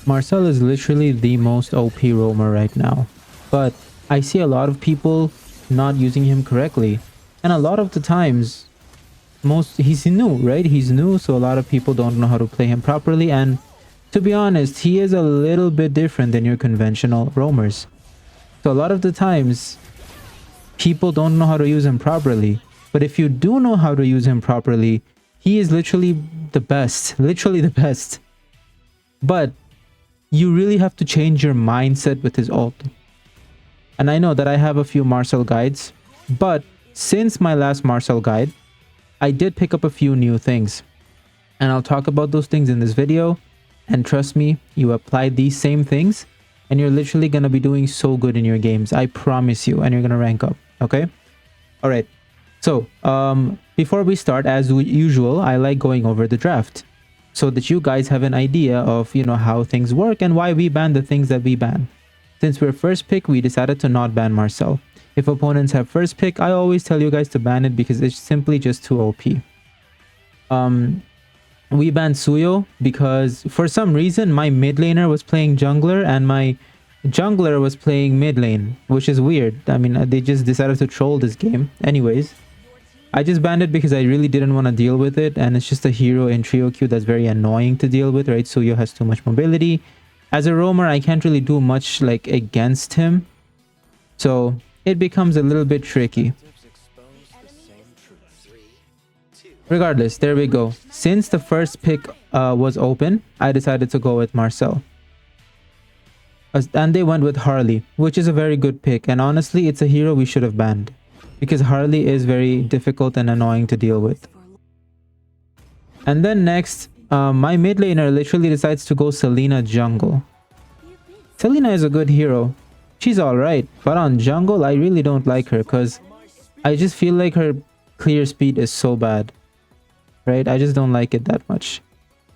Marcel is literally the most OP roamer right now, but I see a lot of people not using him correctly, and a lot of the times he's new, right? He's new, so a lot of people don't know how to play him properly, and to be honest, he is a little bit different than your conventional roamers. So a lot of the times people don't know how to use him properly, but if you do know how to use him properly, he is literally the best, literally the best. But you really have to change your mindset with his ult. And I know that I have a few Marcel guides, but since my last Marcel guide, I did pick up a few new things, and I'll talk about those things in this video. And trust me, you apply these same things and you're literally going to be doing so good in your games, I promise you, and you're going to rank up. Okay, all right. So before we start, as usual, I like going over the draft so that you guys have an idea of, you know, how things work and why we ban the things that we ban. Since we're first pick, we decided to not ban Marcel. If opponents have first pick, I always tell you guys to ban it because it's simply just too OP. We banned Suyo because for some reason my mid laner was playing jungler and my jungler was playing mid lane, which is weird. I mean, they just decided to troll this game. Anyways, I just banned it because I really didn't want to deal with it, and it's just a hero in trio queue that's very annoying to deal with, right? Suyo has too much mobility. As a roamer, I can't really do much like against him, so it becomes a little bit tricky. Regardless, there we go. Since the first pick was open, I decided to go with Marcel. And they went with Harley, which is a very good pick. And honestly, it's a hero we should have banned, because Harley is very difficult and annoying to deal with. And then next, my mid laner literally decides to go Selena jungle. Selena is a good hero. She's alright. But on jungle, I really don't like her because I just feel like her clear speed is so bad. Right? I just don't like it that much.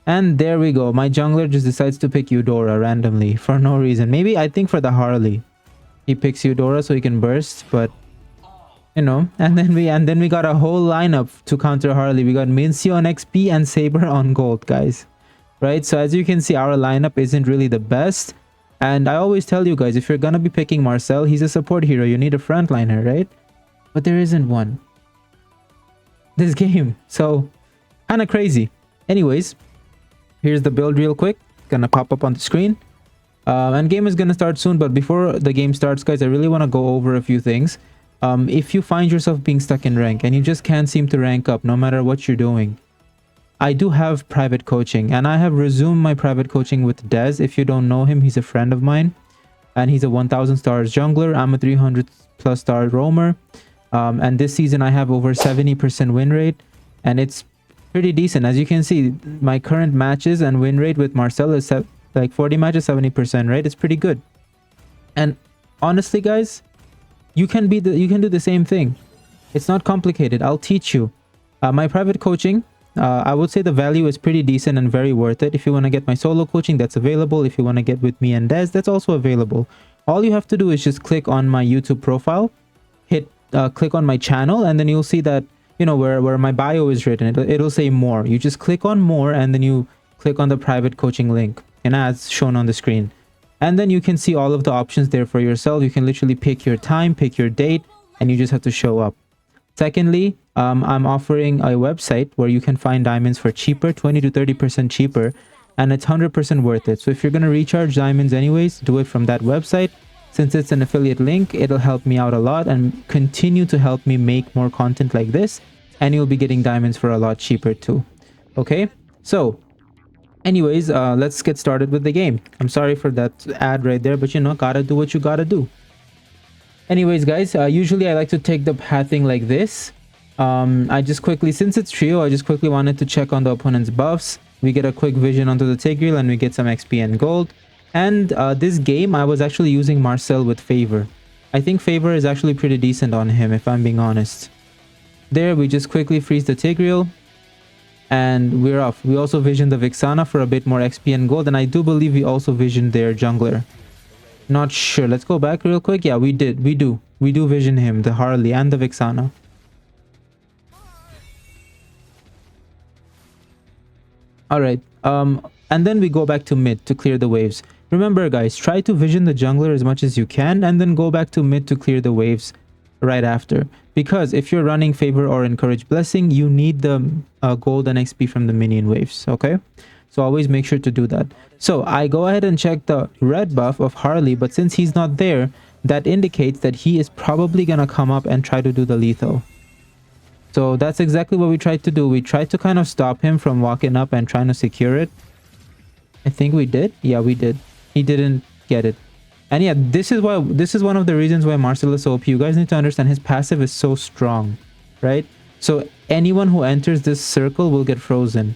And there we go. My jungler just decides to pick Eudora randomly for no reason. Maybe I think for the Harley. He picks Eudora so he can burst, but you know, and then we got a whole lineup to counter Harley. We got Mincio on XP and Saber on gold, guys. Right? So as you can see, our lineup isn't really the best. And I always tell you guys, if you're gonna be picking Marcel, he's a support hero. You need a frontliner, right? But there isn't one this game. So kind of crazy. Anyways, here's the build real quick. Gonna pop up on the screen. And game is gonna start soon, but before the game starts, guys, I really want to go over a few things. If you find yourself being stuck in rank and you just can't seem to rank up no matter what you're doing, I do have private coaching, and I have resumed my private coaching with Dez. If you don't know him, he's a friend of mine, and he's a 1000 stars jungler. I'm a 300 plus star roamer, and this season I have over 70% win rate, and it's pretty decent. As you can see, my current matches and win rate with Marcel is like 40 matches, 70%, right? It's pretty good. And honestly, guys, you can do the same thing. It's not complicated. I'll teach you. My private coaching, I would say the value is pretty decent and very worth it. If you want to get my solo coaching, that's available. If you want to get with me and Dez, that's also available. All you have to do is just click on my YouTube profile, click on my channel, and then you'll see that, you know, where my bio is written, it'll say more. You just click on more, and then you click on the private coaching link, and as shown on the screen. And then you can see all of the options there for yourself. You can literally pick your time, pick your date, and you just have to show up. Secondly, I'm offering a website where you can find diamonds for cheaper, 20 to 30% cheaper, and it's 100% worth it. So if you're going to recharge diamonds anyways, do it from that website. Since it's an affiliate link, it'll help me out a lot and continue to help me make more content like this, and you'll be getting diamonds for a lot cheaper too. Okay, so anyways, let's get started with the game. I'm sorry for that ad right there, but you know, gotta do what you gotta do. Anyways, guys, usually I like to take the pathing like this. I just quickly, since it's trio, I just quickly wanted to check on the opponent's buffs. We get a quick vision onto the Tigreal and we get some XP and gold. And this game, I was actually using Marcel with Favor. I think Favor is actually pretty decent on him, if I'm being honest. There, we just quickly freeze the Tigreal. And we're off. We also visioned the Vixana for a bit more XP and gold. And I do believe we also visioned their jungler. Not sure. Let's go back real quick. Yeah, we did. We do vision him, the Harley and the Vixana. Alright. And then we go back to mid to clear the waves. Remember guys, try to vision the jungler as much as you can and then go back to mid to clear the waves right after. Because if you're running favor or encourage blessing, you need the gold and XP from the minion waves, okay? So always make sure to do that. So I go ahead and check the red buff of Harley, but since he's not there, that indicates that he is probably gonna come up and try to do the lethal. So that's exactly what we tried to do. We tried to kind of stop him from walking up and trying to secure it. I think we did. Yeah, we did. He didn't get it. And yeah, this is one of the reasons why Marcel is so OP. You guys need to understand his passive is so strong, right? So anyone who enters this circle will get frozen.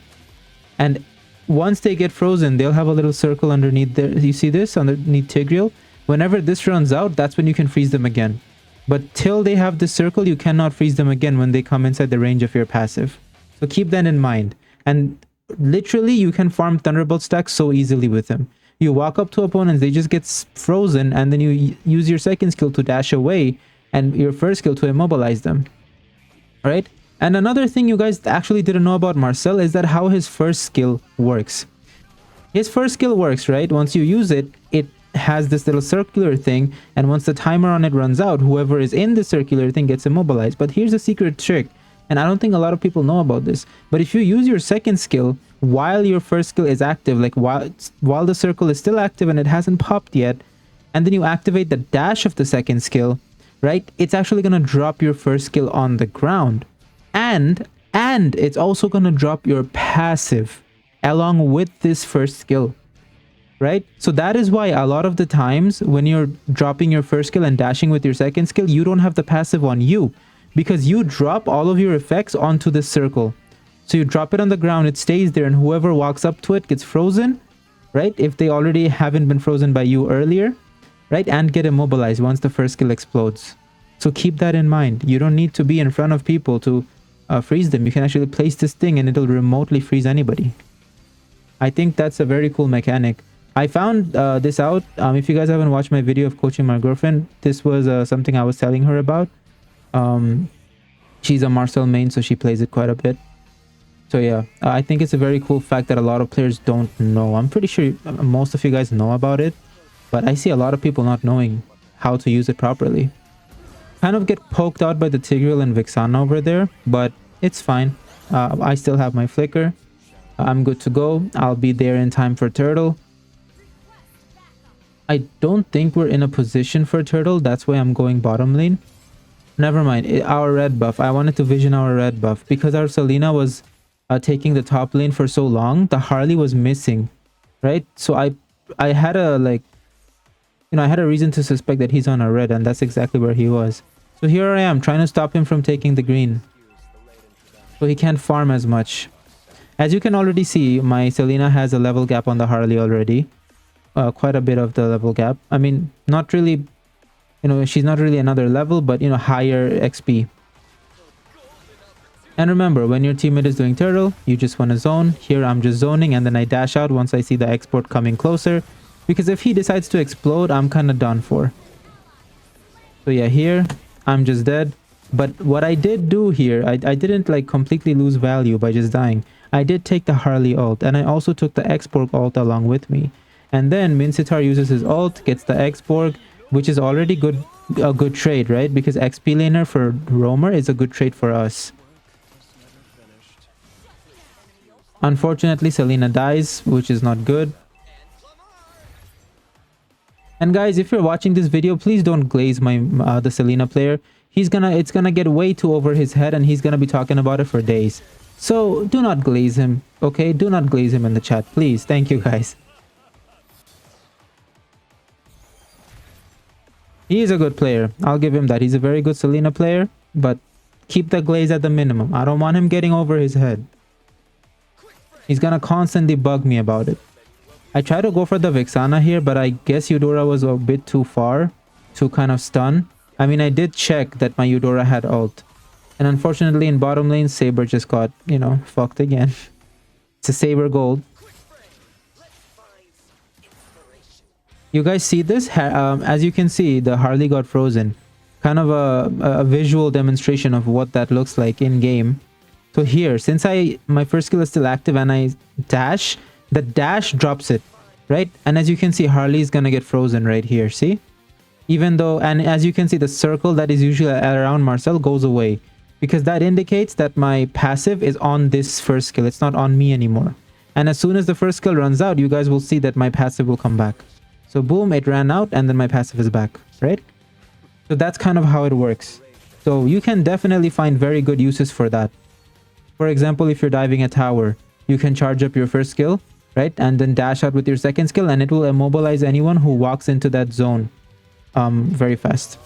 And once they get frozen, they'll have a little circle underneath there. You see this underneath Tigreal? Whenever this runs out, that's when you can freeze them again. But till they have this circle, you cannot freeze them again when they come inside the range of your passive. So keep that in mind. And literally, you can farm Thunderbolt stacks so easily with him. You walk up to opponents, they just get frozen, and then you use your second skill to dash away and your first skill to immobilize them. Right? And another thing you guys actually didn't know about Marcel is that how his first skill works. His first skill works, right? Once you use it, it has this little circular thing, and once the timer on it runs out, whoever is in the circular thing gets immobilized. But here's a secret trick, and I don't think a lot of people know about this, but if you use your second skill while your first skill is active, like while the circle is still active and it hasn't popped yet, and then you activate the dash of the second skill, right, it's actually going to drop your first skill on the ground, and it's also going to drop your passive along with this first skill, right? So that is why a lot of the times when you're dropping your first skill and dashing with your second skill, you don't have the passive on you, because you drop all of your effects onto this circle. So you drop it on the ground, it stays there, and whoever walks up to it gets frozen, right? If they already haven't been frozen by you earlier, right? And get immobilized once the first skill explodes. So keep that in mind. You don't need to be in front of people to freeze them. You can actually place this thing and it'll remotely freeze anybody. I think that's a very cool mechanic. I found this out. If you guys haven't watched my video of coaching my girlfriend, this was something I was telling her about. She's a Marcel main, so she plays it quite a bit. So yeah, I think it's a very cool fact that a lot of players don't know. I'm pretty sure most of you guys know about it, but I see a lot of people not knowing how to use it properly. Kind of get poked out by the Tigreal and Vixana over there, but it's fine. I still have my flicker. I'm good to go. I'll be there in time for turtle. I don't think we're in a position for turtle. That's why I'm going bottom lane. Never mind. Our red buff. I wanted to vision our red buff because our Selena was taking the top lane for so long. The Harley was missing, right? So I had a I had a reason to suspect that he's on a red, and that's exactly where he was. So here I am trying to stop him from taking the green, so he can't farm as much. As you can already see, my Selena has a level gap on the Harley already. Quite a bit of the level gap. I mean, not really, she's not really another level, but higher XP. And remember, when your teammate is doing turtle, you just want to zone. Here I'm just zoning, and then I dash out once I see the export coming closer, because if he decides to explode, I'm kind of done for. So yeah, here I'm just dead. But what I did do here, I didn't completely lose value by just dying. I did take the Harley ult, and I also took the Exporg ult along with me. And then Mincetar uses his ult, gets the Exporg, which is already a good trade, right? Because XP laner for roamer is a good trade for us. Unfortunately, Selena dies, which is not good. And guys, if you're watching this video, please don't glaze the Selena player. It's gonna get way too over his head, and he's gonna be talking about it for days. So do not glaze him, okay? Do not glaze him in the chat, please. Thank you, guys. He is a good player. I'll give him that. He's a very good Selena player, but keep the glaze at the minimum. I don't want him getting over his head. He's gonna constantly bug me about it. I try to go for the Vixana here, but I guess Eudora was a bit too far to kind of stun. I mean, I did check that my Eudora had ult. And unfortunately, in bottom lane, Saber just got, fucked again. It's a Saber gold. You guys see this? As you can see, the Harley got frozen. Kind of a visual demonstration of what that looks like in game. So here, since my first skill is still active and I dash, the dash drops it, right? And as you can see, Harley is gonna get frozen right here. See, even though, and as you can see, the circle that is usually around Marcel goes away, because that indicates that my passive is on this first skill. It's not on me anymore. And as soon as the first skill runs out, you guys will see that my passive will come back. So boom, it ran out and then my passive is back, right? So that's kind of how it works. So you can definitely find very good uses for that. For example, if you're diving a tower, you can charge up your first skill, right? And then dash out with your second skill, and it will immobilize anyone who walks into that zone very fast.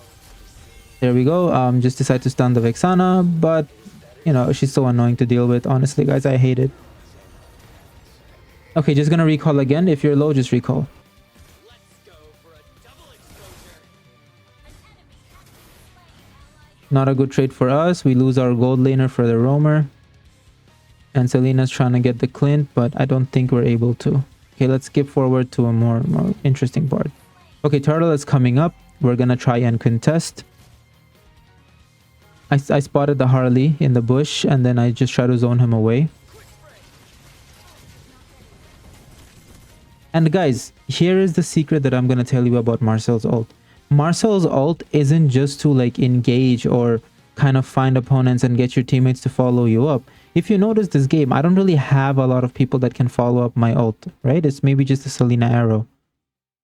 There we go. Just decide to stun the Vexana, but you know, she's so annoying to deal with. Honestly, guys, I hate it. Okay, just gonna recall again. If you're low, just recall. Not a good trade for us. We lose our gold laner for the roamer. And Selena's trying to get the Clint, but I don't think we're able to. Okay, let's skip forward to a more interesting part. Okay, Turtle is coming up. We're gonna try and contest. I spotted the Harley in the bush, and then I just try to zone him away. And guys, here is the secret that I'm gonna tell you about Marcel's ult. Marcel's ult isn't just to like engage or kind of find opponents and get your teammates to follow you up. If you notice this game, I don't really have a lot of people that can follow up my ult, right? It's maybe just a Selena arrow.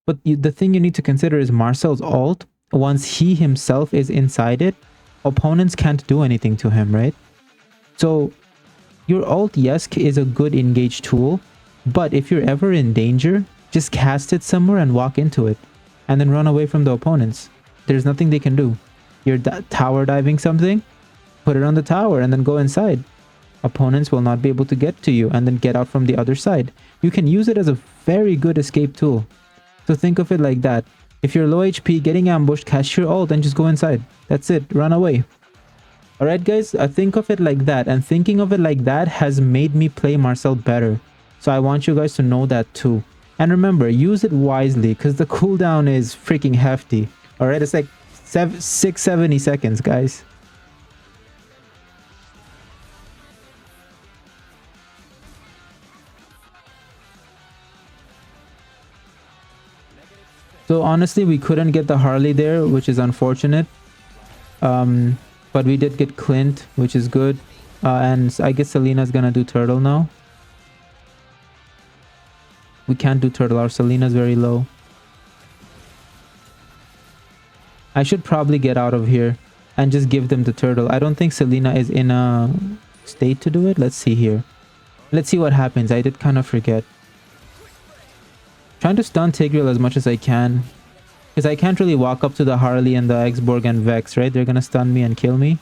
But the thing you need to consider is Marcel's ult, once he himself is inside it, opponents can't do anything to him, right? So your ult, yes, is a good engage tool, but if you're ever in danger, just cast it somewhere and walk into it, and then run away from the opponents. There's nothing they can do. You're tower diving something, put it on the tower and then go inside. Opponents will not be able to get to you, and then get out from the other side. You can use it as a very good escape tool. So think of it like that. If you're low HP, getting ambushed, cast your ult and just go inside. That's it. Run away. Alright guys, think of it like that. And thinking of it like that has made me play Marcel better. So I want you guys to know that too. And remember, use it wisely, because the cooldown is freaking hefty. Alright, it's like 670 seconds, guys. So honestly, we couldn't get the Harley there, which is unfortunate. But we did get Clint, which is good. And I guess Selena's gonna do Turtle now. We can't do Turtle. Our Selena's very low. I should probably get out of here and just give them the Turtle. I don't think Selena is in a state to do it. Let's see here. Let's see what happens. I did kind of forget. Trying to stun Tigreal as much as I can, because I can't really walk up to the Harley and the Xborg and Vex, right? They're gonna stun me and kill me.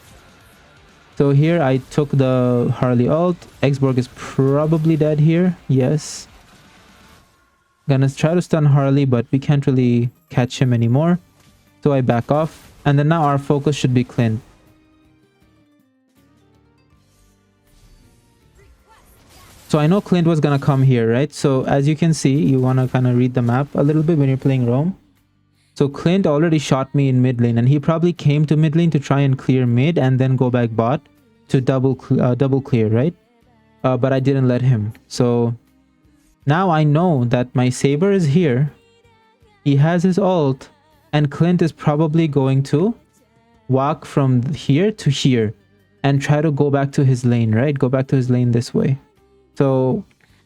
So here I took the Harley ult. Xborg is probably dead here. Yes. Gonna try to stun Harley, but we can't really catch him anymore. So I back off. And then now our focus should be Clint. So I know Clint was gonna come here, right? So as you can see, you wanna kind of read the map a little bit when you're playing roam. So Clint already shot me in mid lane, and he probably came to mid lane to try and clear mid and then go back bot to double clear, right? But I didn't let him. So now I know that my Saber is here. He has his ult, and Clint is probably going to walk from here to here and try to go back to his lane, right? Go back to his lane this way. So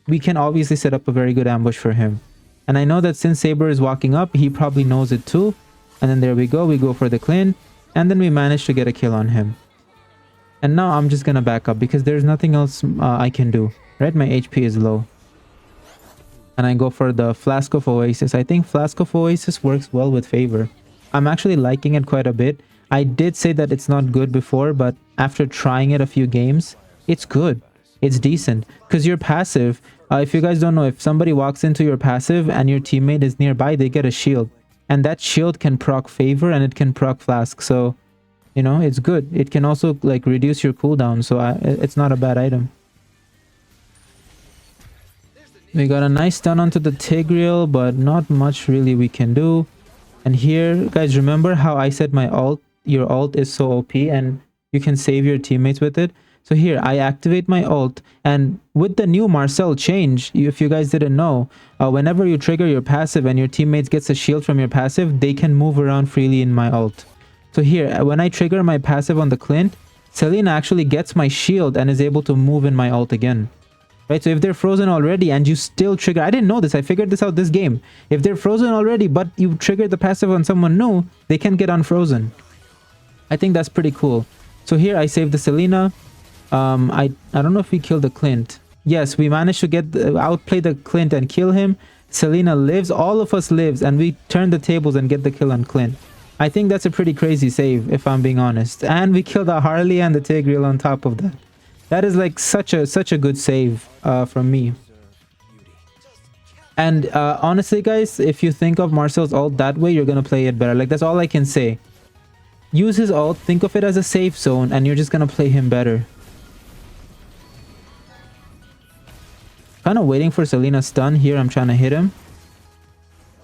we can obviously set up a very good ambush for him. And I know that since Saber is walking up, he probably knows it too. And then there we go. We go for the Clint. And then we manage to get a kill on him. And now I'm just going to back up because there's nothing else I can do. Right? My HP is low. And I go for the Flask of Oasis. I think Flask of Oasis works well with Favor. I'm actually liking it quite a bit. I did say that it's not good before, but after trying it a few games, it's good. It's decent, because your passive, if you guys don't know, if somebody walks into your passive and your teammate is nearby, they get a shield, and that shield can proc Favor and it can proc Flask. So you know, it's good. It can also like reduce your cooldown, so it's not a bad item. We got a nice stun onto the Tigreal, but not much really we can do. And here, guys, remember how I said my ult, your ult is so OP and you can save your teammates with it? So here, I activate my ult, and with the new Marcel change, if you guys didn't know, whenever you trigger your passive and your teammates gets a shield from your passive, they can move around freely in my ult. So here, when I trigger my passive on the Clint, Selena actually gets my shield and is able to move in my ult again. Right, so if they're frozen already and you still trigger... I didn't know this, I figured this out this game. If they're frozen already, but you trigger the passive on someone new, they can get unfrozen. I think that's pretty cool. So here, I save the Selena. I don't know if we killed the Clint. Yes, we managed to get outplay the Clint and kill him. Selena lives, all of us lives, and we turn the tables and get the kill on Clint. I think that's a pretty crazy save, if I'm being honest. And we killed the Harley and the Tigreal on top of that. That is like such a good save from me. And honestly, guys, if you think of Marcel's ult that way, you're gonna play it better. Like, that's all I can say. Use his ult, think of it as a safe zone, and you're just gonna play him better. Kind of waiting for Selena's stun here. I'm trying to hit him.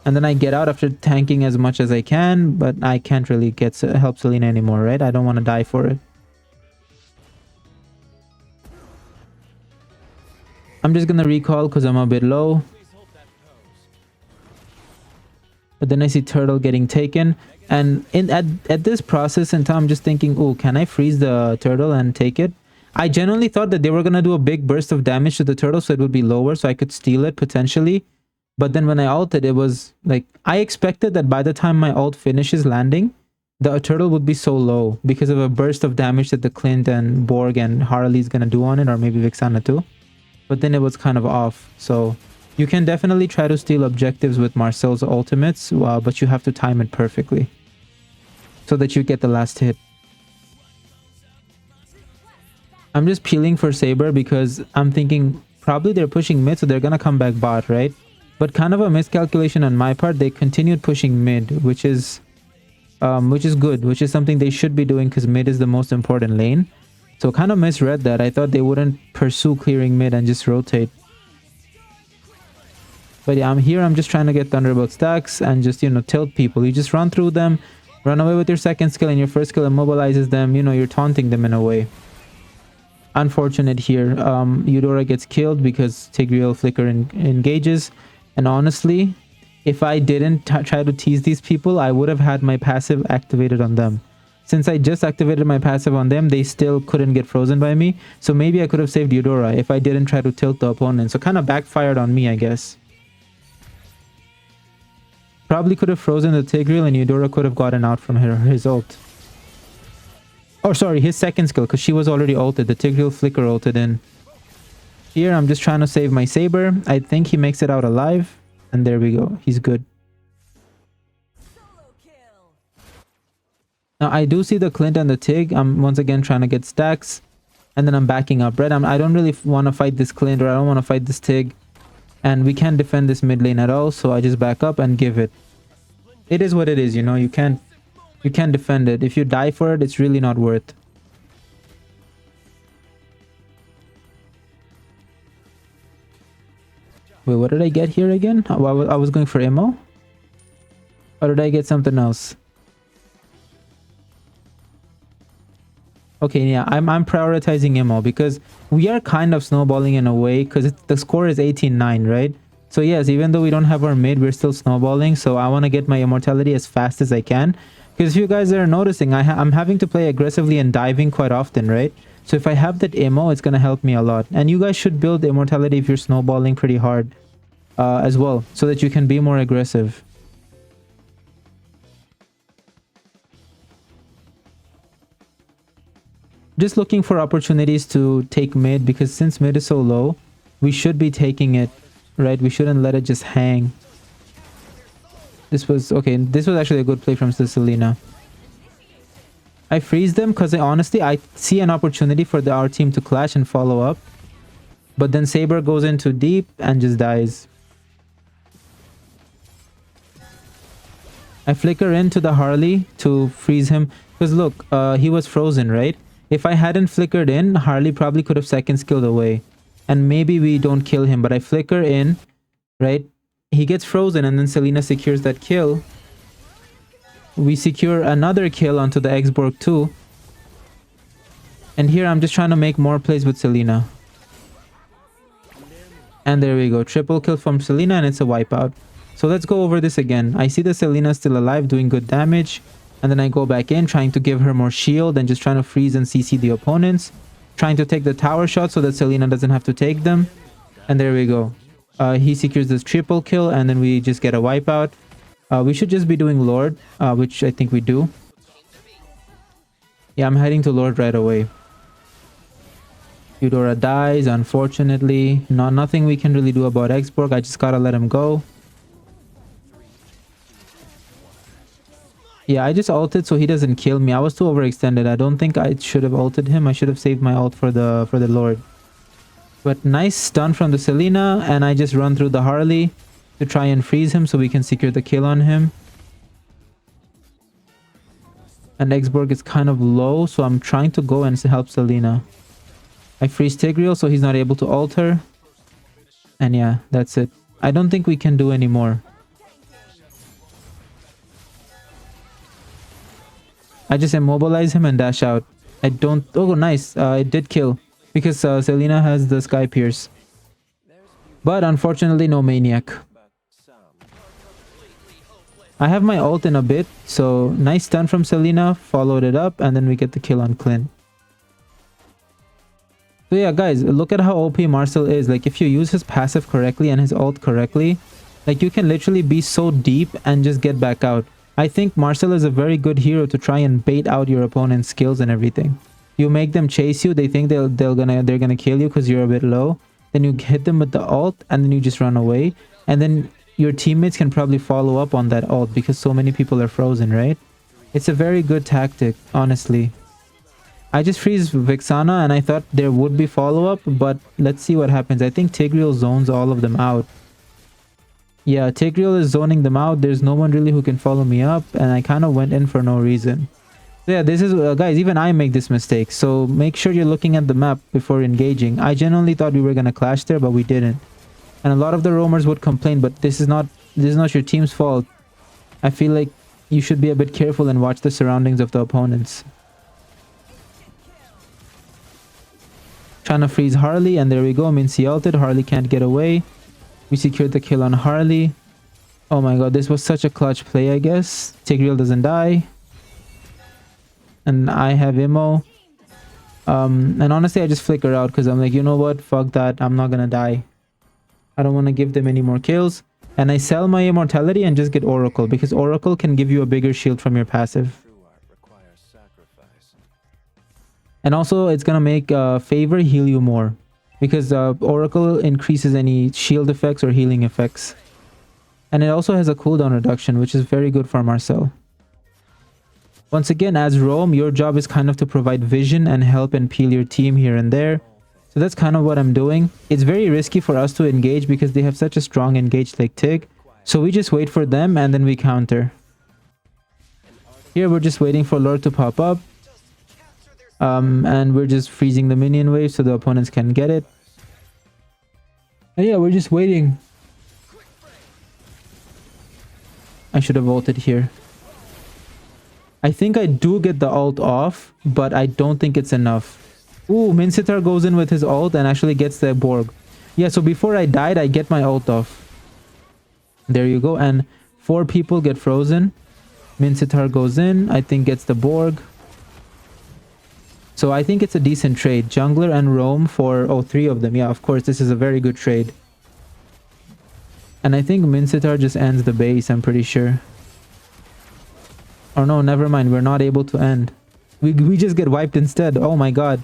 And then I get out after tanking as much as I can, but I can't really help Selena anymore, right? I don't want to die for it. I'm just gonna recall because I'm a bit low. But then I see Turtle getting taken. And at this process in time, I'm just thinking, oh, can I freeze the Turtle and take it? I genuinely thought that they were going to do a big burst of damage to the Turtle, so it would be lower, so I could steal it potentially. But then when I ulted, it was like... I expected that by the time my ult finishes landing, the Turtle would be so low because of a burst of damage that the Clint and Borg and Harley's going to do on it, or maybe Vixana too. But then it was kind of off, so... You can definitely try to steal objectives with Marcel's ultimates, but you have to time it perfectly so that you get the last hit. I'm just peeling for Saber because I'm thinking probably they're pushing mid, so they're gonna come back bot, right? But kind of a miscalculation on my part. They continued pushing mid, which is good, which is something they should be doing because mid is the most important lane. So kind of misread that. I thought they wouldn't pursue clearing mid and just rotate. But yeah, I'm just trying to get Thunderbolt stacks and just, you know, tilt people. You just run through them, run away with your second skill, and your first skill immobilizes them. You know, you're taunting them in a way. Unfortunate here. Eudora gets killed because Tigreal Flicker engages. And honestly, if I didn't try to tease these people, I would have had my passive activated on them. Since I just activated my passive on them, they still couldn't get frozen by me. So maybe I could have saved Eudora if I didn't try to tilt the opponent. So kind of backfired on me, I guess. Probably could have frozen the Tigreal and Eudora could have gotten out from his ult. Oh, sorry, his second skill, because she was already ulted. The Tigreal Flicker ulted in. Here, I'm just trying to save my Saber. I think he makes it out alive. And there we go. He's good. Now, I do see the Clint and the Tig. I'm once again trying to get stacks. And then I'm backing up, right? I don't really want to fight this Clint, or I don't want to fight this Tig. And we can't defend this mid lane at all, so I just back up and give it. It is what it is, you know. You can't defend it. If you die for it, it's really not worth. Wait, what did I get here again? Oh, I was going for ammo? Or did I get something else? Okay, yeah, I'm prioritizing ammo because we are kind of snowballing in a way because the score is 18-9, right? So yes, even though we don't have our mid, we're still snowballing. So I want to get my immortality as fast as I can. Because if you guys are noticing, I'm having to play aggressively and diving quite often, right? So if I have that ammo, it's going to help me a lot. And you guys should build immortality if you're snowballing pretty hard as well, so that you can be more aggressive. Just looking for opportunities to take mid, because since mid is so low, we should be taking it, right? We shouldn't let it just hang. This was okay. This was actually a good play from Selena. I freeze them because honestly I see an opportunity for our team to clash and follow up, but then Saber goes in too deep and just dies. I flicker into the Harley to freeze him because look, he was frozen, right? If I hadn't flickered in, Harley probably could have second skilled away. And maybe we don't kill him, but I flicker in, right? He gets frozen and then Selena secures that kill. We secure another kill onto the X-Borg too. And here I'm just trying to make more plays with Selena. And there we go. Triple kill from Selena and it's a wipeout. So let's go over this again. I see the Selena still alive doing good damage. And then I go back in trying to give her more shield and just trying to freeze and CC the opponents. Trying to take the tower shot so that Selena doesn't have to take them. And there we go. He secures this triple kill and then we just get a wipeout. We should just be doing Lord, which I think we do. Yeah, I'm heading to Lord right away. Eudora dies, unfortunately. Nothing we can really do about Xborg. I just gotta let him go. Yeah, I just ulted so he doesn't kill me. I was too overextended. I don't think I should have ulted him. I should have saved my ult for the Lord. But nice stun from the Selena, and I just run through the Harley to try and freeze him so we can secure the kill on him. And Xborg is kind of low, so I'm trying to go and help Selena. I freeze Tigreal so he's not able to ult her. And yeah, that's it. I don't think we can do any more. I just immobilize him and dash out. I don't... Oh, nice. It did kill. Because Selena has the Sky Pierce. But unfortunately, no Maniac. I have my ult in a bit. So, nice stun from Selena. Followed it up. And then we get the kill on Clint. So yeah, guys, look at how OP Marcel is. Like, if you use his passive correctly and his ult correctly, like, you can literally be so deep and just get back out. I think Marcel is a very good hero to try and bait out your opponent's skills and everything. You make them chase you. They think they're gonna kill you because you're a bit low. Then you hit them with the ult and then you just run away. And then your teammates can probably follow up on that ult because so many people are frozen, right? It's a very good tactic, honestly. I just freeze Vexana and I thought there would be follow-up, but let's see what happens. I think Tigreal zones all of them out. Yeah, Tigreal is zoning them out. There's no one really who can follow me up, and I kind of went in for no reason. So yeah, this is... guys, even I make this mistake, so make sure you're looking at the map before engaging. I genuinely thought we were going to clash there, but we didn't. And a lot of the roamers would complain, but this is not your team's fault. I feel like you should be a bit careful and watch the surroundings of the opponents. Trying to freeze Harley, and there we go. Mincy ulted. Harley can't get away. We secured the kill on Harley. Oh my god, this was such a clutch play, I guess. Tigreal doesn't die. And I have Immo. And honestly, I just flicker out because I'm like, you know what? Fuck that. I'm not gonna die. I don't want to give them any more kills. And I sell my immortality and just get Oracle because Oracle can give you a bigger shield from your passive. And also, it's gonna make Favor heal you more. Because Oracle increases any shield effects or healing effects. And it also has a cooldown reduction, which is very good for Marcel. Once again, as roam, your job is kind of to provide vision and help and peel your team here and there. So that's kind of what I'm doing. It's very risky for us to engage because they have such a strong engage like Tig. So we just wait for them and then we counter. Here we're just waiting for Lord to pop up. And we're just freezing the minion wave so the opponents can get it. And yeah, we're just waiting. I should have ulted here. I think I do get the ult off, but I don't think it's enough. Ooh, Mincitar goes in with his ult and actually gets the Borg. Yeah, so before I died, I get my ult off. There you go. And 4 people get frozen. Mincitar goes in, I think gets the Borg. So I think it's a decent trade. Jungler and roam for... Oh, 3 of them. Yeah, of course, this is a very good trade. And I think Mincitar just ends the base, I'm pretty sure. Oh no, never mind. We're not able to end. We just get wiped instead. Oh my god.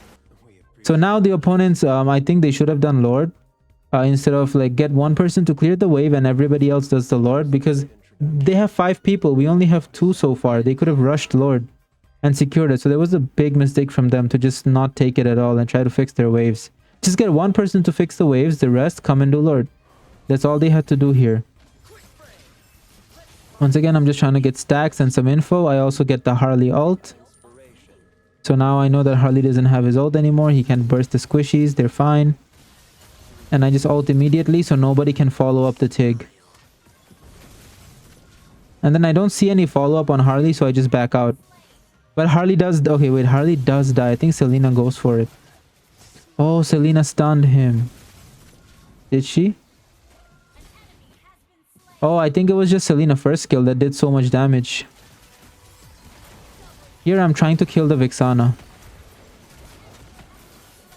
So now the opponents, I think they should have done Lord. Instead of like get one person to clear the wave and everybody else does the Lord. Because they have 5 people. We only have 2 so far. They could have rushed Lord and secured it. So there was a big mistake from them to just not take it at all and try to fix their waves. Just get one person to fix the waves. The rest come and do Lord. That's all they had to do here. Once again, I'm just trying to get stacks and some info. I also get the Harley ult. So now I know that Harley doesn't have his ult anymore. He can burst the squishies. They're fine. And I just ult immediately so nobody can follow up the Tig. And then I don't see any follow-up on Harley, so I just back out. But Harley does... Okay, wait. Harley does die. I think Selena goes for it. Oh, Selena stunned him. Did she? Oh, I think it was just Selena first skill that did so much damage. Here I'm trying to kill the Vixana.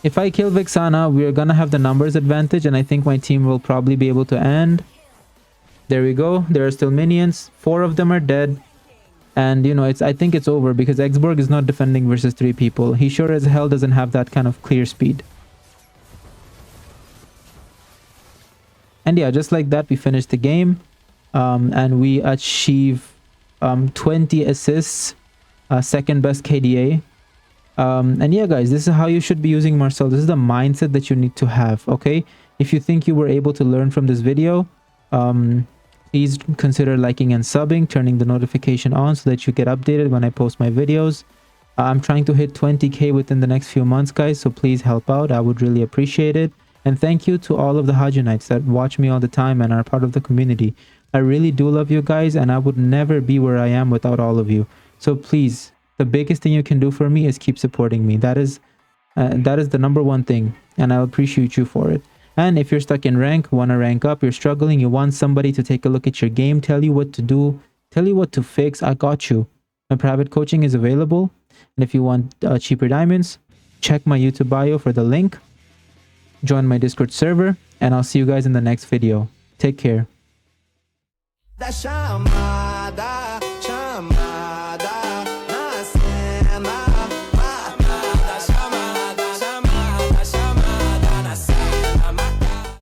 If I kill Vixana, we're gonna have the numbers advantage, and I think my team will probably be able to end. There we go. There are still minions. 4 of them are dead. And, you know, I think it's over because Exborg is not defending versus 3 people. He sure as hell doesn't have that kind of clear speed. And yeah, just like that, we finish the game. And we achieve 20 assists. Second best KDA. And yeah, guys, this is how you should be using Marcel. This is the mindset that you need to have, okay? If you think you were able to learn from this video, please consider liking and subbing, turning the notification on so that you get updated when I post my videos. I'm trying to hit 20k within the next few months, guys, so please help out. I would really appreciate it. And thank you to all of the Hajunites that watch me all the time and are part of the community. I really do love you guys, and I would never be where I am without all of you. So please, the biggest thing you can do for me is keep supporting me. That is the number one thing, and I'll appreciate you for it. And if you're stuck in rank, want to rank up, you're struggling, you want somebody to take a look at your game, tell you what to do, tell you what to fix, I got you. My private coaching is available. And if you want cheaper diamonds, check my YouTube bio for the link. Join my Discord server, and I'll see you guys in the next video. Take care. Da chamada, chamada.